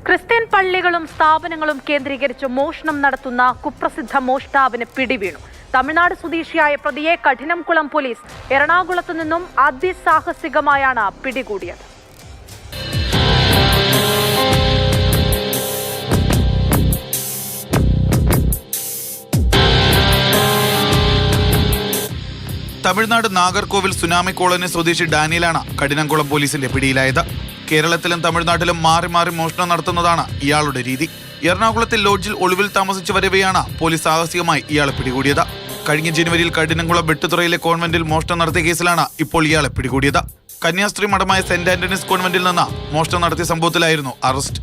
Christian പള്ളികളും സ്ഥാപനങ്ങളും കേന്ദ്രീകരിച്ച് മോഷണം നടത്തുന്ന കുപ്രസിദ്ധ മോഷ്ടാവിന് പിടിവീണു. തമിഴ്നാട് സ്വദേശിയായ പ്രതിയെ കഠിനംകുളം പോലീസ് എറണാകുളത്തു നിന്നും അതിസാഹസികമായാണ് പിടികൂടിയത്. തമിഴ്നാട് നാഗർകോവിൽ സുനാമി കോളനി സ്വദേശി ഡാനിയലാണ് കഠിനംകുളം പോലീസിന്റെ പിടിയിലായത്. കേരളത്തിലും തമിഴ്നാട്ടിലും മാറി മാറി മോഷണം നടത്തുന്നതാണ് ഇയാളുടെ രീതി. എറണാകുളത്തെ ലോഡ്ജിൽ ഒളിവിൽ താമസിച്ചു വരവെയാണ് പോലീസ് സാഹസികമായി ഇയാളെ പിടികൂടിയത്. കഴിഞ്ഞ ജനുവരിയിൽ കഠിനംകുളം വെട്ടുതുറയിലെ കോൺവെന്റിൽ മോഷണം നടത്തിയ കേസിലാണ് ഇപ്പോൾ ഇയാളെ പിടികൂടിയത്. കന്യാസ്ത്രീ മഠമായ സെന്റ് ആന്റണീസ് കോൺവെന്റിൽ നിന്ന് മോഷണം നടത്തിയ സംഭവത്തിലായിരുന്നു അറസ്റ്റ്.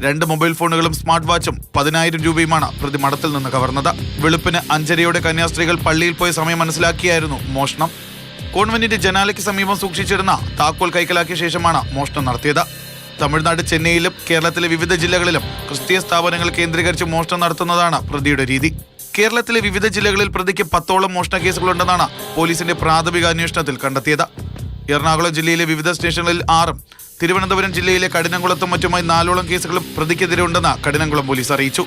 2 മൊബൈൽ ഫോണുകളും സ്മാർട്ട് വാച്ചും 10,000 രൂപയുമാണ് പ്രതി മഠത്തിൽ നിന്ന് കവർന്നത്. വെളുപ്പിന് 5:30 കന്യാസ്ത്രീകൾ പള്ളിയിൽ പോയ സമയം മനസ്സിലാക്കിയായിരുന്നു മോഷണം. കോൺവെന്റിന്റെ ജനാലയ്ക്ക് സമീപം സൂക്ഷിച്ചിരുന്ന താക്കോൽ കൈക്കലാക്കിയ ശേഷമാണ് മോഷണം നടത്തിയത്. തമിഴ്നാട് ചെന്നൈയിലും കേരളത്തിലെ വിവിധ ജില്ലകളിലും ക്രിസ്തീയ സ്ഥാപനങ്ങൾ കേന്ദ്രീകരിച്ച് മോഷണം നടത്തുന്നതാണ് പ്രതിയുടെ രീതി. കേരളത്തിലെ വിവിധ ജില്ലകളിൽ പ്രതിക്ക് 10ഓളം മോഷണ കേസുകളുണ്ടെന്നാണ് പോലീസിന്റെ പ്രാഥമിക അന്വേഷണത്തിൽ കണ്ടെത്തിയത്. എറണാകുളം ജില്ലയിലെ വിവിധ സ്റ്റേഷനുകളിൽ 6ഉം തിരുവനന്തപുരം ജില്ലയിലെ കഠിനംകുളത്തും മറ്റുമായി 4ഓളം കേസുകളും പ്രതിക്കെതിരെ ഉണ്ടെന്ന് കഠിനംകുളം പോലീസ് അറിയിച്ചു.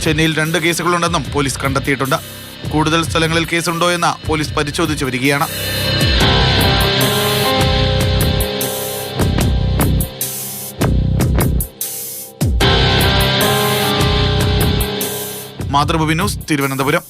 ചെന്നൈയിൽ 2 കേസുകളുണ്ടെന്നും പോലീസ് കണ്ടെത്തിയിട്ടുണ്ട്. കൂടുതൽ സ്ഥലങ്ങളിൽ കേസുണ്ടോ എന്ന് പോലീസ് പരിശോധിച്ചു വരികയാണ്. മാതൃഭൂമി ന്യൂസ്, തിരുവനന്തപുരം.